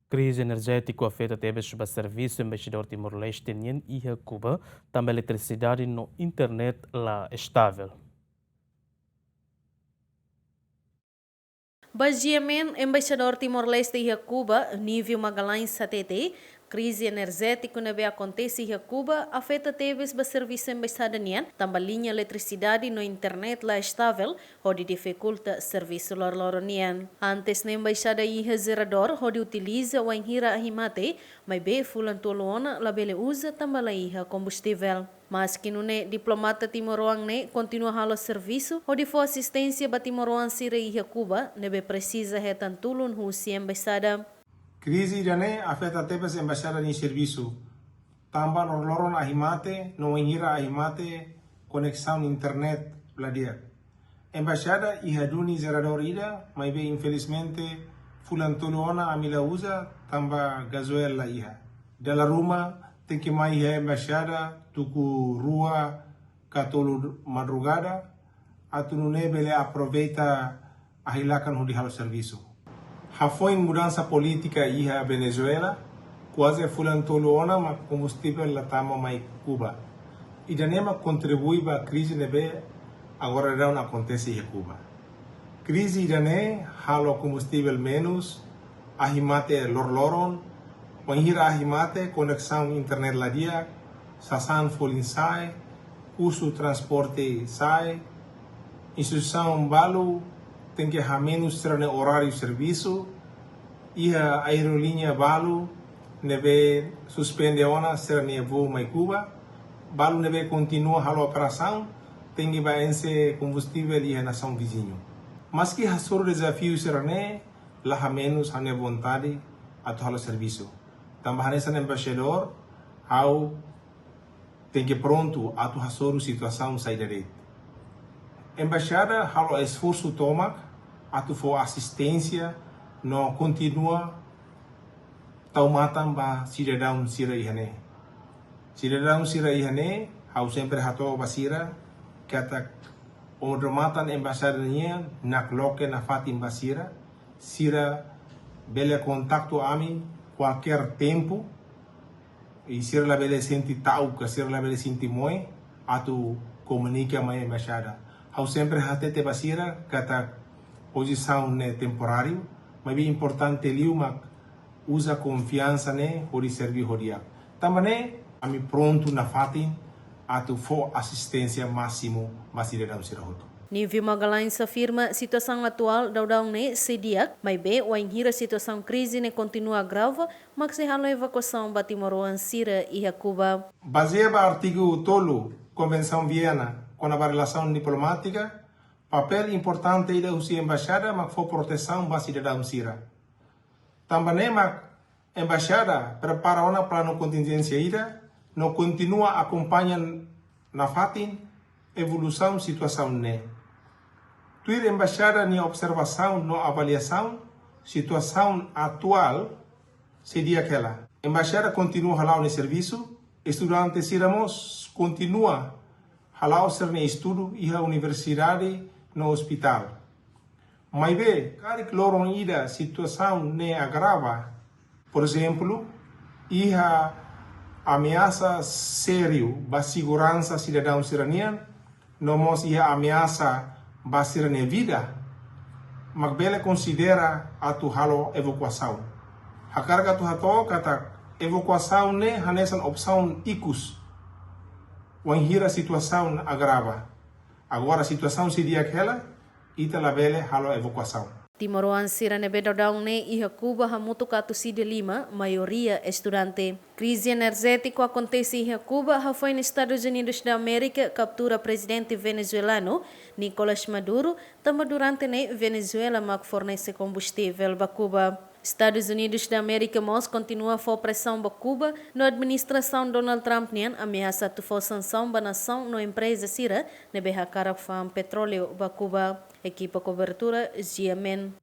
Crise energética afeta teve o serviço embaixador Timor-Leste e a Cuba, também eletricidade no internet lá estável. Baseamento embaixador Timor-Leste e a Cuba, nível Magalhães Satete, crise energética que acontece em Cuba afeta teves o serviço embaixada nian, também linha eletricidade no internet lá estável, onde dificulta serviço lor nian. Antes na embaixada e gerador, onde utiliza o enhira ahimate, mas be fulan toluona la bele usa também lá iha combustível. Mas que não é diplomata Timoroan ne continua halo serviço, onde for assistência ba Timoroan sira iha Cuba, nebe precisa retan tulun husi embaixada. Crise irane afeta tepes embaixada em serviço. Também orloron ahimate, no enhira ahimate, conexão internet bladia. Embaixada e haduni zerador ida, mas bem infelizmente fulan toluona amila usa tamba gasoil la iha. Dalla Roma tem que mais embaixada tuku rua katolu madrugada atunune bele aproveita ahilakan hudi halo serviço. Foi mudança política iha Venezuela, quase fulan toluona ma combustível la tama mai Cuba. E danema contribui para a crise nebe agora não acontece em Cuba. Crise irane halo combustível menos, ahimate lorloron, wanhira ahimate conexão internet la dia, sasan folin sai, custo transporte sai, instituição balu tem que ha menos trane horário serviço, e a aerolínea balu neve suspende ona trane voo mai Cuba, balu neve continua halo operação, tem que baense combustível e a nação vizinho. Mas que hasor desafio serane, lá ha menos hane vontade atau halo serviço. Tambahan sa embaixador, ao tem que pronto atu hasor situação sai direito. Embaixada halo esforço tomak atu for assistência no continua taumatan ba cidadão sira ihane. Cidadão sira ihane, ao sempre hato basira kata omdramatan embaixadanya nak loke na fatim basira sira bele contacto ami qualquer tempo e sira la bele senti tau que sira la bele senti moi atu comunica mai embaixada. Ao sempre hatete basira kata posição ne temporário, mas é importante liumak usa confiança ne hori servir horia. Também ami pronto na fatin atu for assistência máximo cidadão sirahoto. Nível Magalhães afirma situação atual daudão ne sediak, mas be o enhira situação crise ne continua grave, mas se halo evacuação ba Timoroan sira e a Cuba. Baseado no artigo tolo Convenção Viena com a relação diplomática, papel importante ida usi embaixada mas for proteção ba cidadão sira. Também mak embaixada prepara uma plano contingência ida, no continua acompanhando na fatin evolução situação ne. Tuir embaixada ni observação no avaliação situação atual seria aquela. Embaixada continua halau no serviço, estudantes siramos continua halau ser ne estudo e a universidade no hospital. Mas be, cada cloron ida situação ne agrava, por exemplo, e a ameaça sério ba segurança cidadão siranian, nomos ia ameaça ba sirane vida, magbele considera atu halo evacuação. A carga tu hato kata evacuação ne hanesan opção ikus, wanhira situação agrava. Agora a situação seria aquela, ita la bele halo evacuação. Timoroan sira nebe daudão ne iha Cuba hamutu katu side lima, maioria estudante. Crise energética acontece em Cuba, foi nos Estados Unidos da América, captura presidente venezuelano Nicolás Maduro, também durante ne Venezuela mag fornece combustível para Cuba. Estados Unidos da América mos continua a for pressão para Cuba, na administração Donald Trump nian ameaça tu for sanção para nação no empresa sira nebe hakara fam petróleo para Cuba. Equipa cobertura GMN.